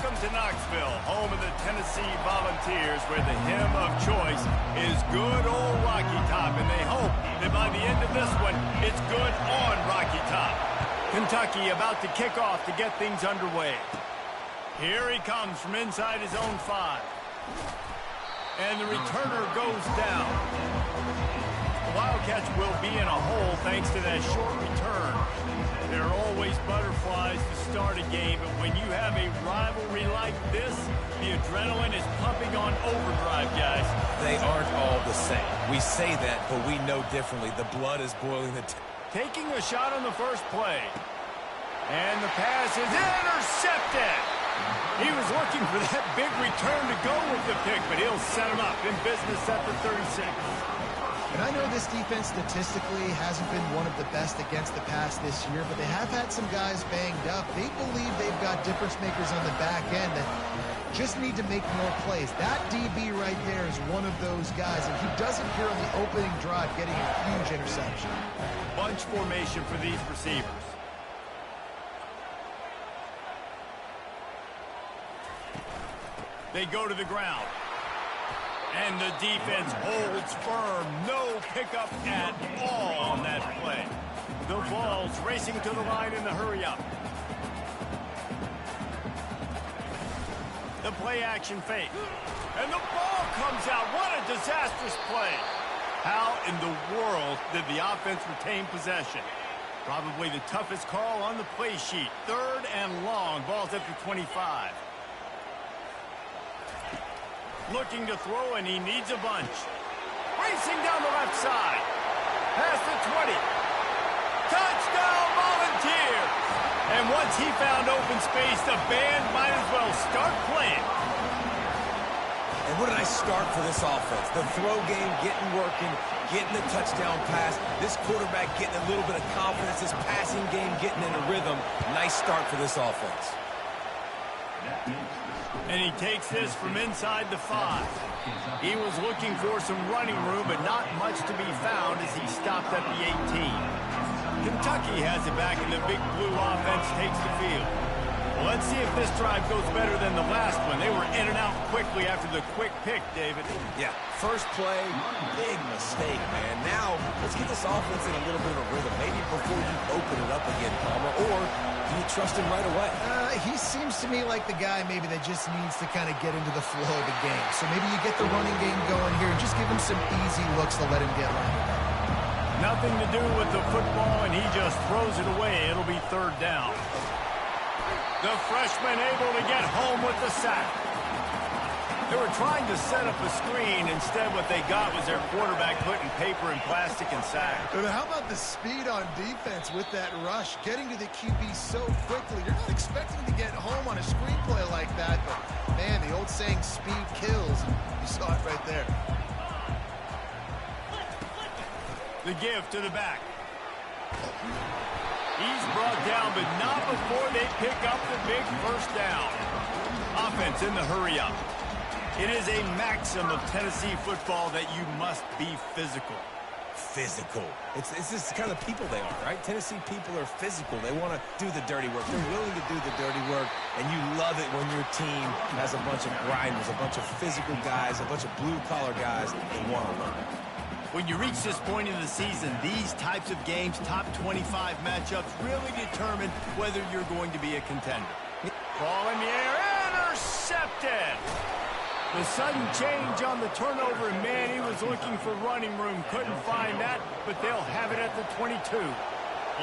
Welcome to Knoxville, home of the Tennessee Volunteers, where the hymn of choice is good old Rocky Top, and they hope that by the end of this one, it's good on Rocky Top. Kentucky about to kick off to get things underway. Here he comes from inside his own 5. And the returner goes down. The Wildcats will be in a hole thanks to that short return. There are always butterflies to start a game, but when you have a rivalry like this, the adrenaline is pumping on overdrive, guys. They aren't all the same. We say that, but we know differently. The blood is boiling. Taking a shot on the first play. And the pass is intercepted. He was looking for that big return to go with the pick, but he'll set him up in business at the 36. And I know this defense statistically hasn't been one of the best against the pass this year, but they have had some guys banged up. They believe they've got difference makers on the back end that just need to make more plays. That DB right there is one of those guys, and he does appear on the opening drive getting a huge interception. Bunch formation for these receivers. They go to the ground. And the defense holds firm. No pickup at all on that play. The ball's racing to the line in the hurry-up. The play-action fake. And the ball comes out. What a disastrous play. How in the world did the offense retain possession? Probably the toughest call on the play sheet. 3rd and long. Ball's at the 25. Looking to throw, and he needs a bunch. Racing down the left side. Past the 20. Touchdown, Volunteers! And once he found open space, the band might as well start playing. And what did I start for this offense? The throw game getting working, getting the touchdown pass. This quarterback getting a little bit of confidence. This passing game getting in a rhythm. Nice start for this offense. And he takes this from inside the 5. He was looking for some running room, but not much to be found as he stopped at the 18. Kentucky has it back, and the big blue offense takes the field. Well, let's see if this drive goes better than the last one. They were in and out quickly after the quick pick, David. Yeah, first play, big mistake, man. Now, let's get this offense in a little bit of a rhythm. Maybe before you open it up again, Palmer, or do you trust him right away? He seems to me like the guy maybe that just needs to kind of get into the flow of the game. So maybe you get the running game going here and just give him some easy looks to let him get lined up. Nothing to do with the football, and he just throws it away. It'll be 3rd down. The freshman able to get home with the sack. They were trying to set up a screen. Instead, what they got was their quarterback putting paper and plastic and sack. But how about the speed on defense with that rush? Getting to the QB so quickly. You're not expecting to get home on a screenplay like that. But, man, the old saying, speed kills. You saw it right there. The give to the back. He's brought down, but not before they pick up the big first down. Offense in the hurry-up. It is a maxim of Tennessee football that you must be physical. Physical. It's just the kind of people they are, right? Tennessee people are physical. They want to do the dirty work. They're willing to do the dirty work, and you love it when your team has a bunch of grinders, a bunch of physical guys, a bunch of blue-collar guys that want to learn. When you reach this point in the season, these types of games, top 25 matchups, really determine whether you're going to be a contender. Ball in the air, intercepted! The sudden change on the turnover, and man, he was looking for running room. Couldn't find that, but they'll have it at the 22.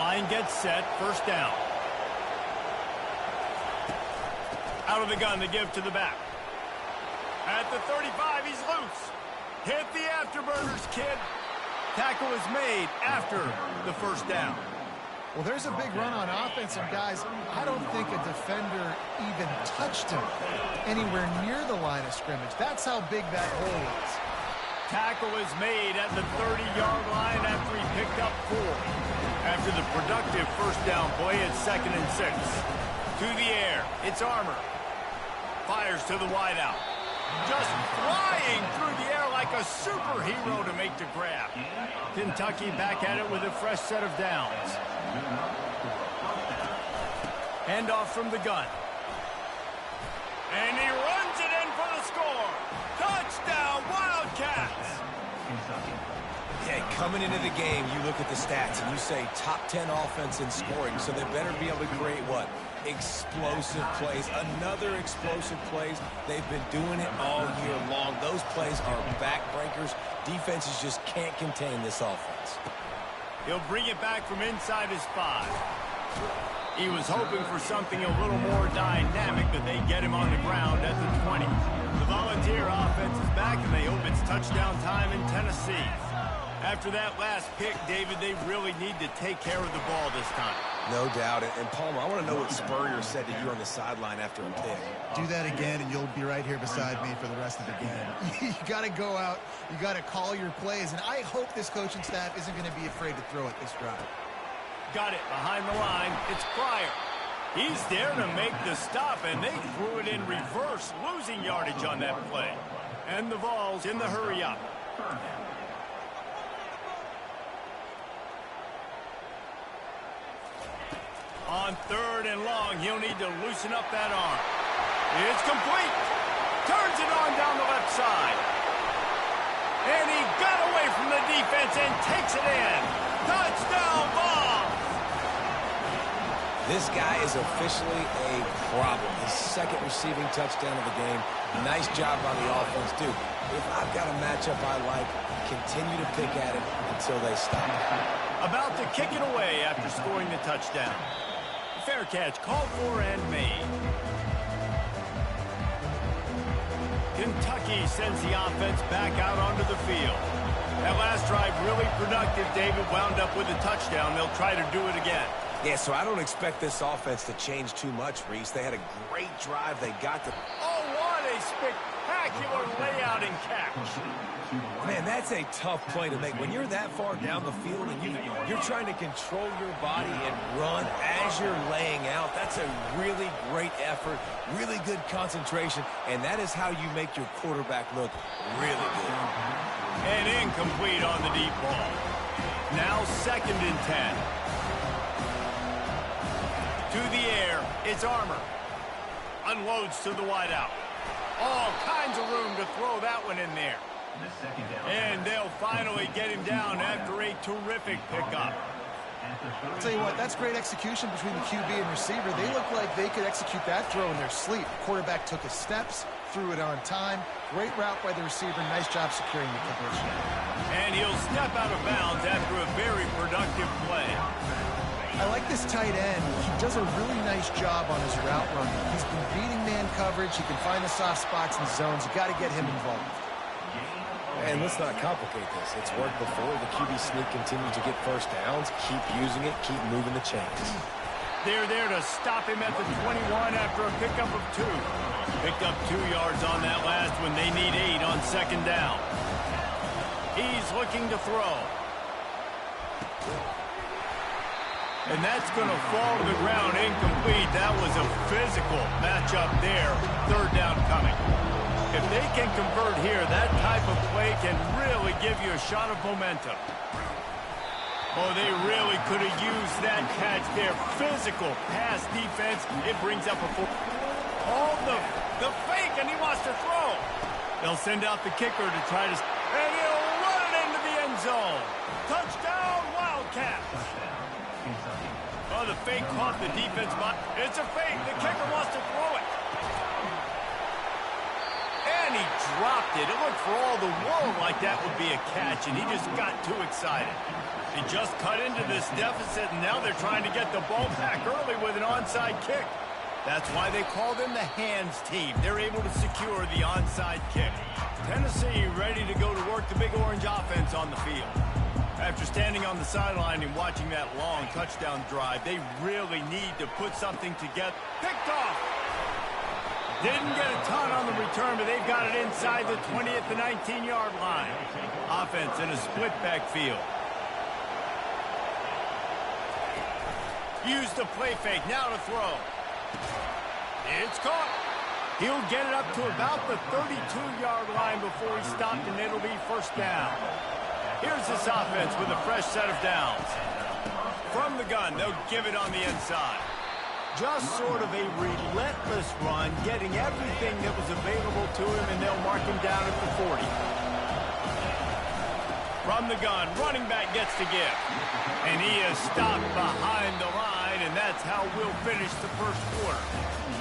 Line gets set, first down. Out of the gun, the give to the back. At the 35, he's loose. Hit the afterburners, kid. Tackle is made after the first down. Well, there's a big run on offense, and guys, I don't think a defender even touched him anywhere near the line of scrimmage. That's how big that hole is. Tackle is made at the 30-yard line after he picked up 4. After the productive first down play, it's 2nd and 6. To the air, it's Armour. Fires to the wideout. Just flying through the air like a superhero to make the grab. Kentucky back at it with a fresh set of downs. Handoff from the gun. Yeah, coming into the game, you look at the stats and you say top 10 offense in scoring, so they better be able to create what? Explosive plays. Another explosive plays. They've been doing it all year long. Those plays are backbreakers. Defenses just can't contain this offense. He'll bring it back from inside his 5. He was hoping for something a little more dynamic, but they get him on the ground at the 20. The Volunteer offense is back, and they hope it's touchdown time in Tennessee. After that last pick, David, they really need to take care of the ball this time. No doubt. And Palmer, I want to know what Spurrier said to you on the sideline after a pick. Do that again, and you'll be right here beside me for the rest of the game. You got to go out. You got to call your plays, and I hope this coaching staff isn't going to be afraid to throw it this drive. Got it behind the line. It's Pryor. He's there to make the stop, and they threw it in reverse, losing yardage on that play. And the Vols in the hurry-up. On 3rd and long, he'll need to loosen up that arm. It's complete. Turns it on down the left side. And he got away from the defense and takes it in. Touchdown ball. This guy is officially a problem. His 2nd receiving touchdown of the game. Nice job on the offense, dude. If I've got a matchup I like, continue to pick at it until they stop. About to kick it away after scoring the touchdown. Fair catch called for and made. Kentucky sends the offense back out onto the field. That last drive really productive. David wound up with a touchdown. They'll try to do it again. Yeah, so I don't expect this offense to change too much, Reese. They had a great drive. They got the... Oh, what a spectacular layout and catch. Man, that's a tough play to make. When you're that far down the field and you're trying to control your body and run as you're laying out, that's a really great effort, really good concentration, and that is how you make your quarterback look really good. And incomplete on the deep ball. Now 2nd and 10. To the air, it's Armour. Unloads to the wideout. All kinds of room to throw that one in there. And they'll finally get him down after a terrific pickup. I'll tell you what, that's great execution between the QB and receiver. They look like they could execute that throw in their sleep. Quarterback took his steps, threw it on time. Great route by the receiver. Nice job securing the completion. And he'll step out of bounds after a very productive play. I like this tight end. He does a really nice job on his route running. He's been beating man coverage. He can find the soft spots in the zones. You got to get him involved. And let's not complicate this. It's worked before. The QB sneak continues to get first downs. Keep using it. Keep moving the chains. They're there to stop him at the 21 after a pickup of 2. Picked up 2 yards on that last one. They need 8 on 2nd down. He's looking to throw. And that's going to fall to the ground incomplete. That was a physical matchup there. 3rd down coming. If they can convert here, that type of play can really give you a shot of momentum. Oh, they really could have used that catch there. Physical pass defense. It brings up a 4. Oh, the fake, and he wants to throw. They'll send out the kicker to try to... And he'll run it into the end zone. Touchdown, Wildcats. Oh, the fake caught the defense. It's a fake. The kicker wants to throw it. And he dropped it. It looked for all the world like that would be a catch, and he just got too excited. They just cut into this deficit, and now they're trying to get the ball back early with an onside kick. That's why they call them the hands team. They're able to secure the onside kick. Tennessee ready to go to work the Big Orange offense on the field. After standing on the sideline and watching that long touchdown drive, they really need to put something together. Picked off. Didn't get a ton on the return, but they've got it inside the 20 at the 19-yard line. Offense in a split backfield. Use the play fake, now to throw. It's caught. He'll get it up to about the 32-yard line before he stopped, and it'll be 1st down. Here's this offense with a fresh set of downs. From the gun, they'll give it on the inside. Just sort of a relentless run, getting everything that was available to him, and they'll mark him down at the 40. From the gun, running back gets to give. And he is stopped behind the line, and that's how we'll finish the first quarter.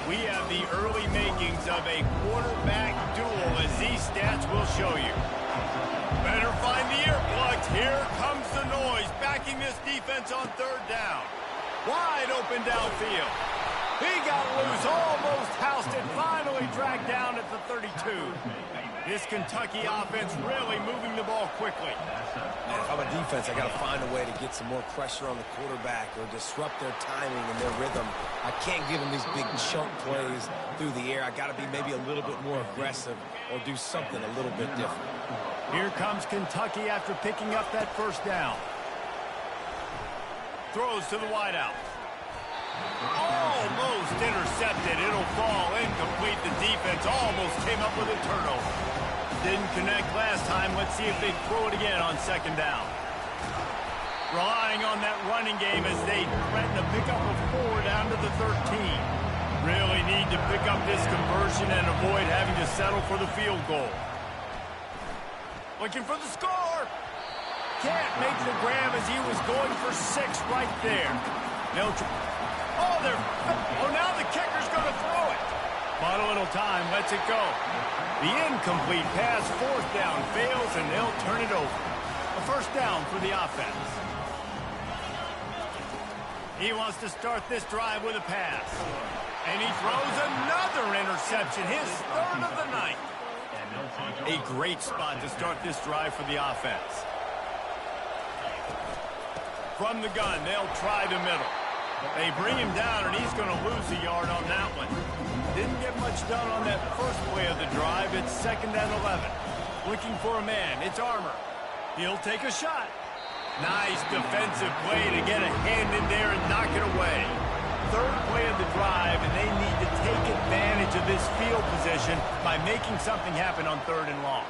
We have the early makings of a quarterback duel, as these stats will show you. Better find the earplugs. Here comes the noise, backing this defense on third down. Wide open downfield. He got loose, almost housed it, finally dragged down at the 32. This Kentucky offense really moving the ball quickly. And if I'm a defense, I got to find a way to get some more pressure on the quarterback or disrupt their timing and their rhythm. I can't give them these big chunk plays through the air. I got to be maybe a little bit more aggressive or do something a little bit different. Here comes Kentucky after picking up that first down. Throws to the wideout. Almost intercepted. It'll fall incomplete. The defense almost came up with a turnover. Didn't connect last time. Let's see if they throw it again on second down. Relying on that running game as they threaten to pick up a 4 down to the 13. Really need to pick up this conversion and avoid having to settle for the field goal. Looking for the score. Can't make the grab as he was going for 6 right there. Now the kicker's going to throw it. But a little time, lets it go. The incomplete pass, 4th down, fails, and they'll turn it over. A first down for the offense. He wants to start this drive with a pass. And he throws another interception, his 3rd of the night. A great spot to start this drive for the offense. From the gun, they'll try the middle. They bring him down, and he's going to lose a yard on that one. Didn't get much done on that first play of the drive. It's 2nd and 11. Looking for a man. It's Armour. He'll take a shot. Nice defensive play to get a hand in there and knock it away. 3rd play of the drive, and they need to take advantage of this field position by making something happen on 3rd and long.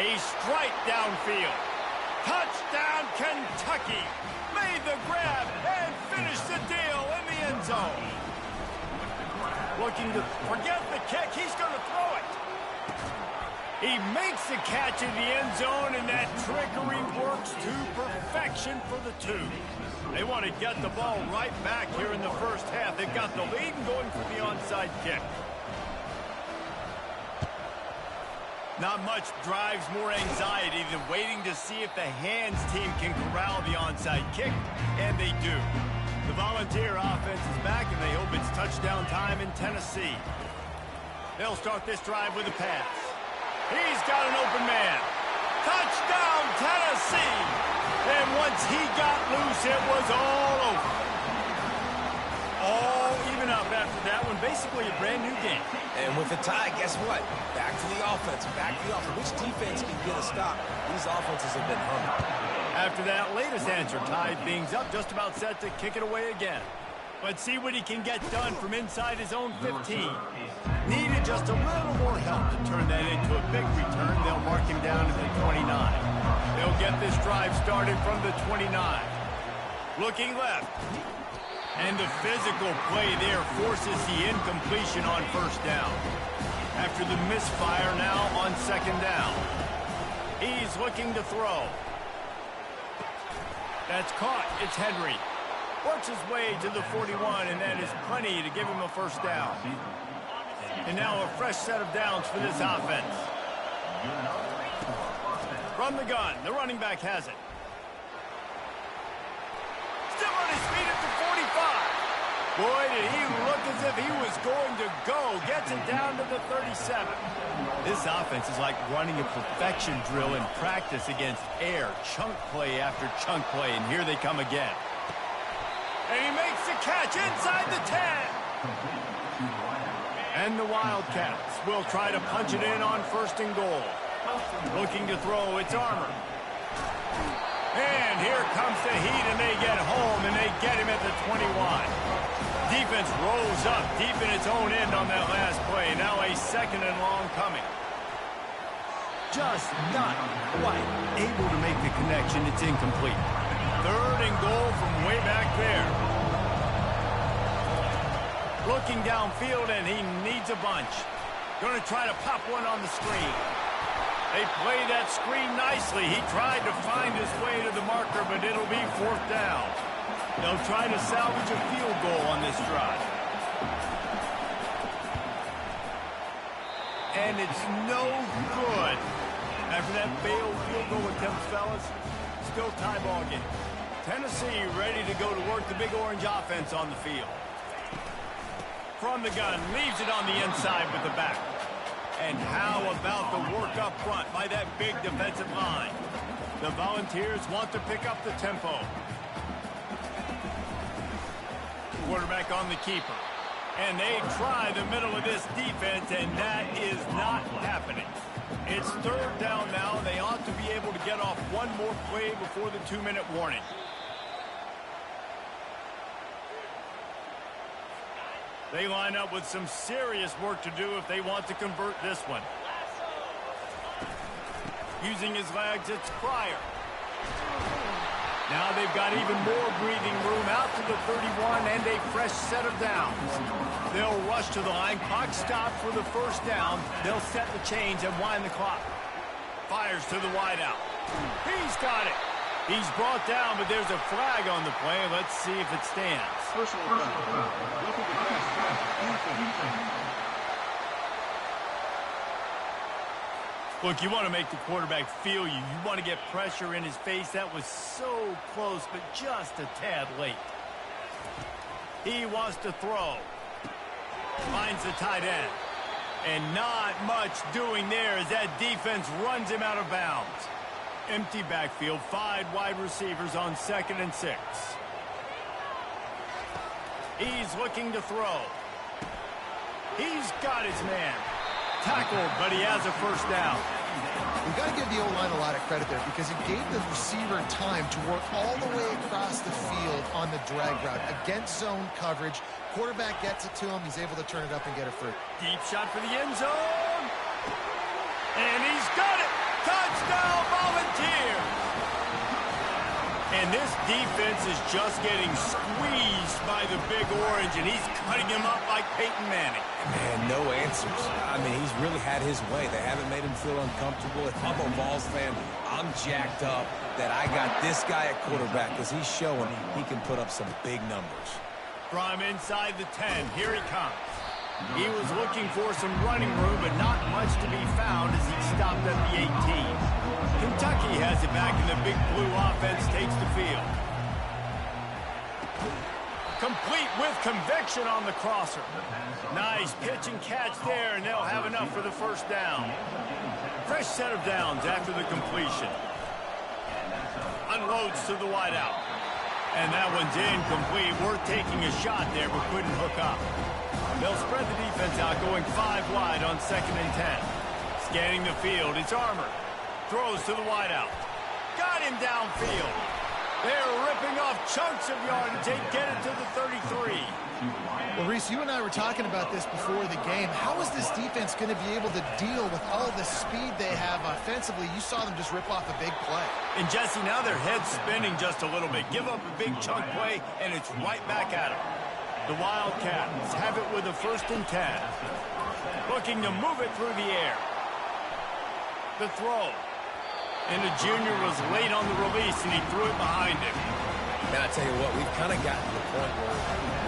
A strike downfield. Touchdown, Kentucky. Made the grab and finished the deal in the end zone. Looking to forget the kick. He's going to throw it. He makes the catch in the end zone, and that trickery works to perfection for the 2. They want to get the ball right back here in the first half. They've got the lead and going for the onside kick. Not much drives more anxiety than waiting to see if the hands team can corral the onside kick, and they do. The Volunteer offense is back, and they hope it's touchdown time in Tennessee. They'll start this drive with a pass. He's got an open man. Touchdown, Tennessee! And once he got loose, it was all over. All even up after that one. Basically a brand new game. And with a tie, guess what? Back to the offense. Back to the offense. Which defense can get a stop? These offenses have been hungry. After that latest answer, tied things up, just about set to kick it away again. Let's see what he can get done from inside his own 15. Needed just a little more help to turn that into a big return. They'll mark him down at the 29. They'll get this drive started from the 29. Looking left. And the physical play there forces the incompletion on first down. After the misfire now on second down. He's looking to throw. That's caught. It's Henry. Works his way to the 41, and that is plenty to give him a first down. And now a fresh set of downs for this offense. From the gun, the running back has it. Still on his feet at the 45. Boy, did he look as if he was going to go. Gets it down to the 37. This offense is like running a perfection drill in practice against air. Chunk play after chunk play, and here they come again. And he makes the catch inside the 10. And the Wildcats will try to punch it in on 1st and goal. Looking to throw, it's Armour. And here comes the heat, and they get home, and they get him at the 21. Defense rolls up deep in its own end on that last play. Now a 2nd and long coming. Just not quite able to make the connection. It's incomplete. 3rd and goal from way back there. Looking downfield, and he needs a bunch. Going to try to pop one on the screen. They play that screen nicely. He tried to find his way to the marker, but it'll be 4th down. They'll try to salvage a field goal on this drive. And it's no good. After that failed field goal attempt, fellas, still tie ball game. Tennessee ready to go to work the Big Orange offense on the field. From the gun, leaves it on the inside with the back. And how about the work up front by that big defensive line? The Volunteers want to pick up the tempo. Quarterback on the keeper. And they try the middle of this defense, and that is not happening. It's 3rd down now, and they ought to be able to get off one more play before the 2-minute warning. They line up with some serious work to do if they want to convert this one. Using his legs, it's Pryor. Now they've got even more breathing room out to the 31 and a fresh set of downs. They'll rush to the line. Clock stopped for the 1st down. They'll set the chains and wind the clock. Fires to the wideout. He's got it. He's brought down, but there's a flag on the play. Let's see if it stands. Personal foul. Look, you want to make the quarterback feel you. You want to get pressure in his face. That was so close, but just a tad late. He wants to throw. Finds the tight end. And not much doing there as that defense runs him out of bounds. Empty backfield, 5 wide receivers on 2nd and 6. He's looking to throw. He's got his man. Tackled, but he has a 1st down. We've got to give the O-line a lot of credit there because it gave the receiver time to work all the way across the field on the drag route against zone coverage. Quarterback gets it to him. He's able to turn it up and get it free. Deep shot for the end zone. And he's got it. Touchdown, Volunteers. And this defense is just getting squeezed by the Big Orange, and he's cutting him up like Peyton Manning. Man, no answers. I mean, he's really had his way. They haven't made him feel uncomfortable. If I'm a Vols fan, I'm jacked up that I got this guy at quarterback because he's showing he can put up some big numbers. From inside the 10, here he comes. He was looking for some running room, but not much to be found as he stopped at the 18. Kentucky has it back, and the Big Blue offense takes the field. Complete with conviction on the crosser. Nice pitch and catch there, and they'll have enough for the 1st down. Fresh set of downs after the completion. Unloads to the wideout. And that one's incomplete. Worth taking a shot there, but couldn't hook up. They'll spread the defense out, going 5 wide on 2nd and 10. Scanning the field, it's Armour. Throws to the wideout. Got him downfield. They're ripping off chunks of yardage. They get it to the 33. Well, Reese, you and I were talking about this before the game. How is this defense going to be able to deal with all the speed they have offensively? You saw them just rip off a big play. And, Jesse, now their head's spinning just a little bit. Give up a big chunk play, and it's right back at them. The Wildcats have it with a 1st and 10. Looking to move it through the air. The throw. And the junior was late on the release, and he threw it behind him. And I tell you what, we've kind of gotten to the point where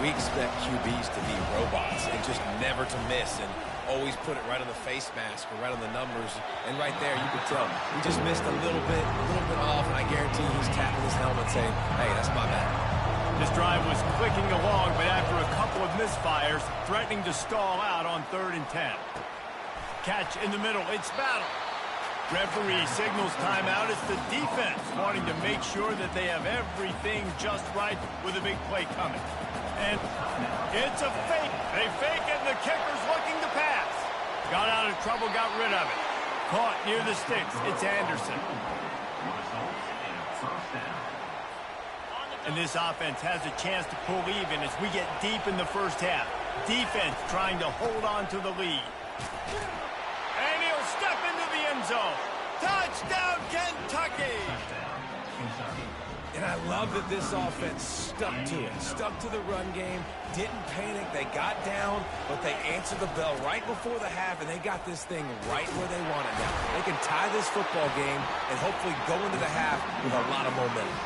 we expect QBs to be robots and just never to miss and always put it right on the face mask or right on the numbers. And right there, you could tell he just missed a little bit off, and I guarantee he's tapping his helmet saying, hey, that's my bad. This drive was clicking along, but after a couple of misfires, threatening to stall out on 3rd and 10. Catch in the middle. It's Battle. Referee signals timeout. It's the defense wanting to make sure that they have everything just right with a big play coming. And it's a fake. They fake it, and the kicker's looking to pass. Got out of trouble, got rid of it. Caught near the sticks. It's Anderson. And this offense has a chance to pull even as we get deep in the 1st half. Defense trying to hold on to the lead. And he'll step into the end zone. Touchdown, Kentucky! And I love that this offense stuck to it, stuck to the run game, didn't panic. They got down, but they answered the bell right before the half, and they got this thing right where they want it now. They can tie this football game and hopefully go into the half with a lot of momentum.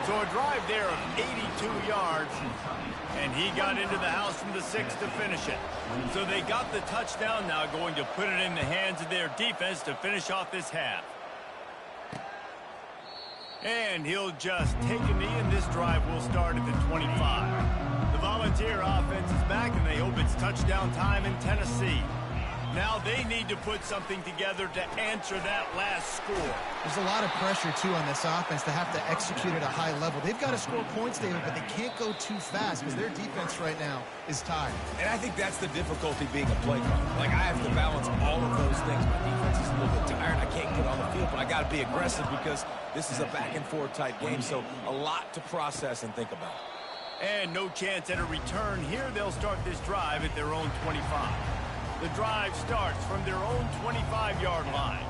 So a drive there of 82 yards, and he got into the house from the 6 to finish it. So they got the touchdown now, going to put it in the hands of their defense to finish off this half. And he'll just take a knee, and this drive will start at the 25. The Volunteer offense is back, and they hope it's touchdown time in Tennessee. Now they need to put something together to answer that last score. There's a lot of pressure, too, on this offense to have to execute at a high level. They've got to score points, David, but they can't go too fast because their defense right now is tired. And I think that's the difficulty being a play caller. Like, I have to balance all of those things. My defense is a little bit tired. I can't get on the field, but I got to be aggressive because this is a back-and-forth type game, so a lot to process and think about. And no chance at a return here. They'll start this drive at their own 25. The drive starts from their own 25-yard line.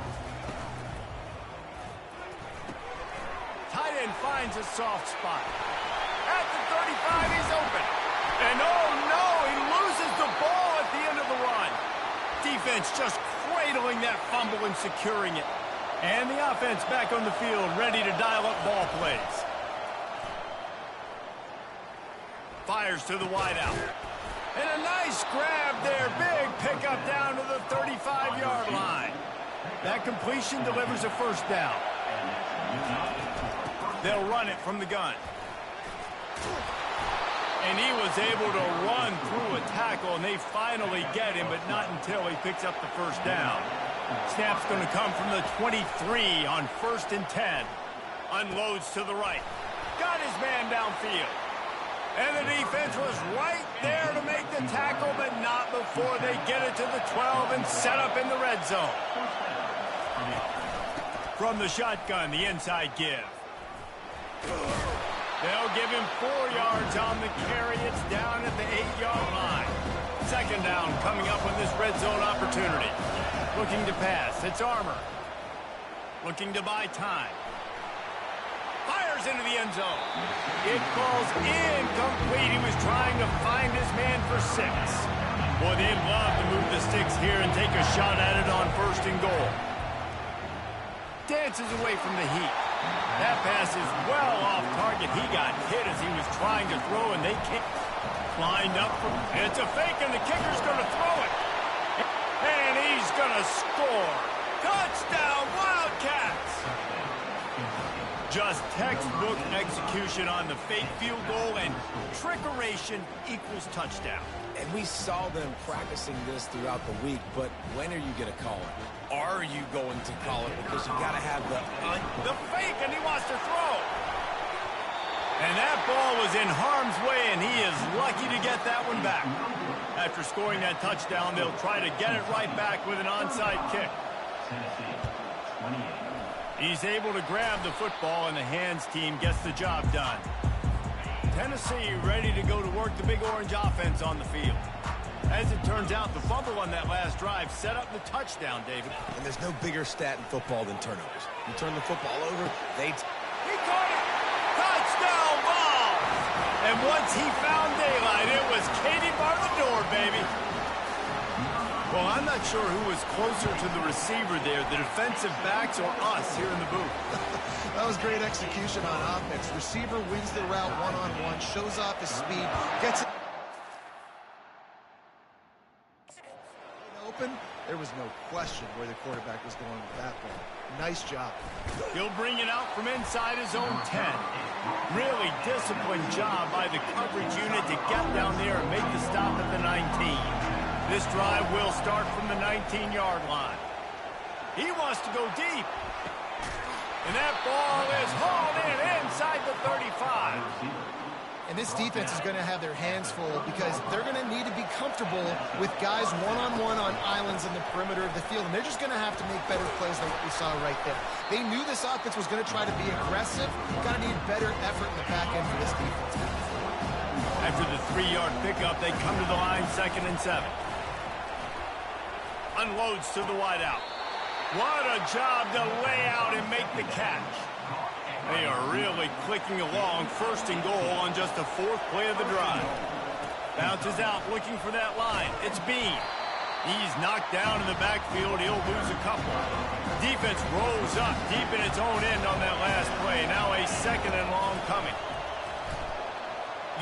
Tight end finds a soft spot. At the 35, he's open. And oh no, he loses the ball at the end of the run. Defense just cradling that fumble and securing it. And the offense back on the field, ready to dial up ball plays. Fires to the wideout. And a nice grab there. Big pickup down to the 35-yard line. That completion delivers a first down. They'll run it from the gun. And he was able to run through a tackle, and they finally get him, but not until he picks up the first down. Snap's going to come from the 23 on 1st and 10. Unloads to the right. Got his man downfield. And the defense was right there to make the tackle, but not before they get it to the 12 and set up in the red zone. From the shotgun, the inside give. They'll give him 4 yards on the carry. It's down at the 8-yard line. Second down coming up on this red zone opportunity. Looking to pass. It's Armour. Looking to buy time. Fires into the end zone. It falls incomplete. He was trying to find his man for 6. Boy, they'd love to move the sticks here and take a shot at it on 1st and goal. Dances away from the heat. That pass is well off target. He got hit as he was trying to throw, and they kicked. Lined up for, and it's a fake, and the kicker's going to throw it. And he's going to score. Touchdown, Wildcats! Just textbook execution on the fake field goal, and trickeration equals touchdown. And we saw them practicing this throughout the week, but when are you going to call it? Are you going to call it? Because you got to have the fake, and he wants to throw. And that ball was in harm's way, and he is lucky to get that one back. After scoring that touchdown, they'll try to get it right back with an onside kick. He's able to grab the football, and the hands team gets the job done. Tennessee ready to go to work the Big Orange offense on the field. As it turns out, the fumble on that last drive set up the touchdown, David. And there's no bigger stat in football than turnovers. You turn the football over, he caught it! Touchdown ball! And once he found daylight, it was Katie bar the door, baby. Well, I'm not sure who was closer to the receiver there, the defensive backs or us here in the booth. That was great execution on offense. Receiver wins the route one-on-one, shows off his speed, gets it open. There was no question where the quarterback was going with that ball. Nice job. He'll bring it out from inside his own 10. Really disciplined job by the coverage unit to get down there and make the stop at the 19. This drive will start from the 19-yard line. He wants to go deep. And that ball is hauled in inside the 35. And this defense is going to have their hands full because they're going to need to be comfortable with guys one-on-one on islands in the perimeter of the field. And they're just going to have to make better plays than what we saw right there. They knew this offense was going to try to be aggressive. Got to need better effort in the back end for this defense. After the 3-yard pickup, they come to the line 2nd and 7. Unloads to the wideout. What a job to lay out and make the catch. They are really clicking along, first and goal on just the 4th play of the drive. Bounces out, looking for that line. It's Bean. He's knocked down in the backfield. He'll lose a couple. Defense rolls up deep in its own end on that last play. Now a 2nd and long coming.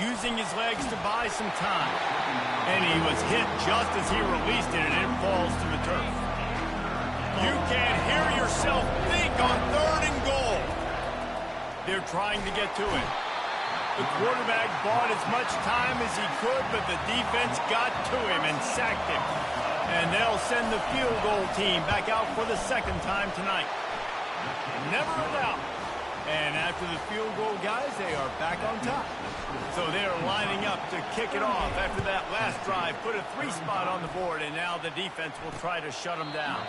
Using his legs to buy some time. And he was hit just as he released it, and it falls to the turf. You can't hear yourself think on 3rd and goal. They're trying to get to it. The quarterback bought as much time as he could, but the defense got to him and sacked him. And they'll send the field goal team back out for the 2nd time tonight. Never a doubt. And after the field goal, guys, they are back on top. So they are lining up to kick it off after that last drive. Put a 3 spot on the board, and now the defense will try to shut them down.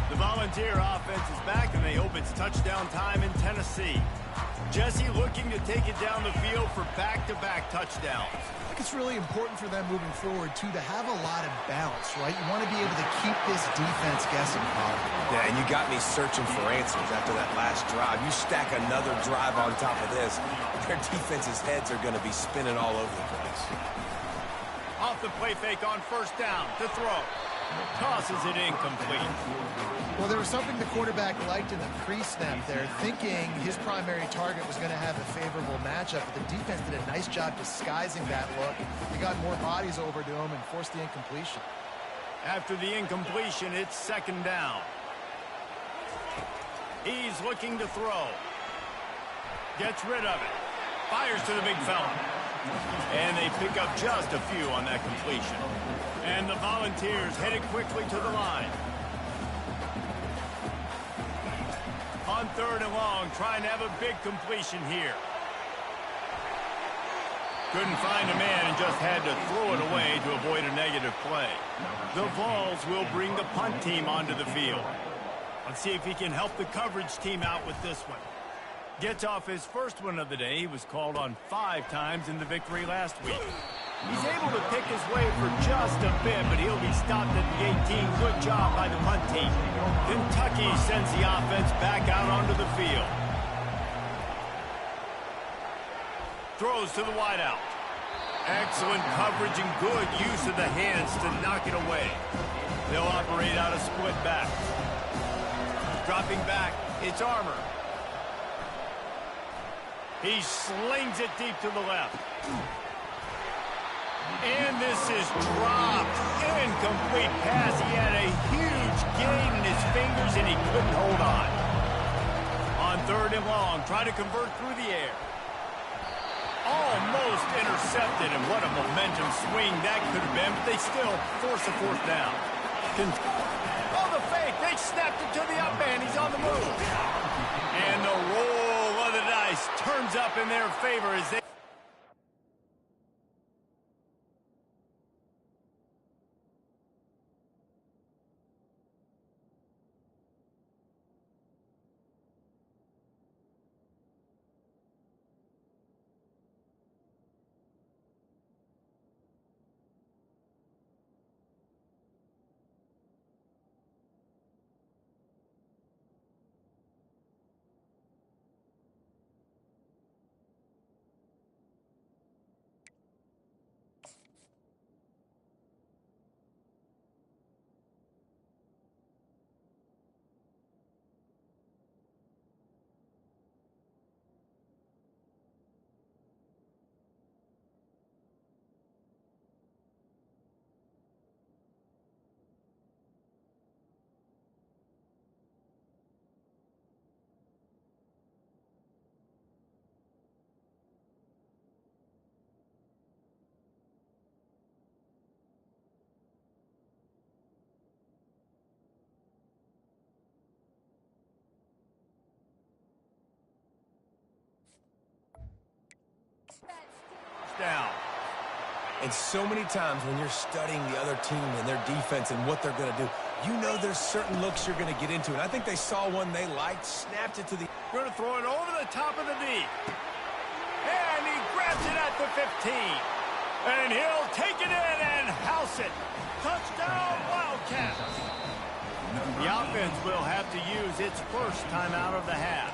The Volunteer offense is back, and they hope it's touchdown time in Tennessee. Jesse looking to take it down the field for back-to-back touchdowns. I think it's really important for them moving forward, too, to have a lot of bounce, right? You want to be able to keep this defense guessing, Paul. Yeah, and you got me searching for answers after that last drive. You stack another drive on top of this, their defense's heads are going to be spinning all over the place. Off the play fake on 1st down to throw. Tosses it incomplete. Well, there was something the quarterback liked in the pre-snap there, thinking his primary target was going to have a favorable matchup, but the defense did a nice job disguising that look. They got more bodies over to him and forced the incompletion. After the incompletion, it's 2nd down. He's looking to throw. Gets rid of it. Fires to the big fella. And they pick up just a few on that completion. And the Volunteers headed quickly to the line. On 3rd and long, trying to have a big completion here. Couldn't find a man and just had to throw it away to avoid a negative play. The Vols will bring the punt team onto the field. Let's see if he can help the coverage team out with this one. Gets off his first one of the day. He was called on 5 times in the victory last week. He's able to pick his way for just a bit, but he'll be stopped at the 18. Good job by the punt team. Kentucky sends the offense back out onto the field. Throws to the wideout. Excellent coverage and good use of the hands to knock it away. They'll operate out a split back. Dropping back, it's Armour. He slings it deep to the left. And this is dropped. Incomplete pass. He had a huge gain in his fingers, and he couldn't hold on. On 3rd and long, try to convert through the air. Almost intercepted, and what a momentum swing that could have been, but they still force a 4th down. Oh, the fake. They snapped it to the up man. He's on the move. And the roll of the dice turns up in their favor as they... Down. And so many times when you're studying the other team and their defense and what they're going to do, you know there's certain looks you're going to get into. And I think they saw one they liked, snapped it to the... Going to throw it over the top of the knee. And he grabs it at the 15. And he'll take it in and house it. Touchdown, Wildcats. offense will have to use its first timeout of the half.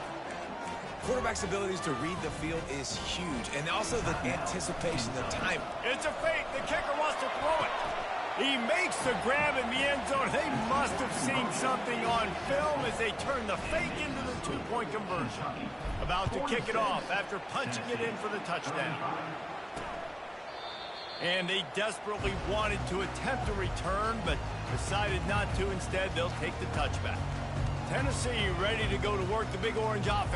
Quarterback's abilities to read the field is huge, and also the anticipation, the time. It's a fake. The kicker wants to throw it. He makes the grab in the end zone. They must have seen something on film as they turn the fake into the two-point conversion. About to kick it off after punching it in for the touchdown. And they desperately wanted to attempt a return, but decided not to. Instead, they'll take the touchback. Tennessee ready to go to work the Big Orange offense.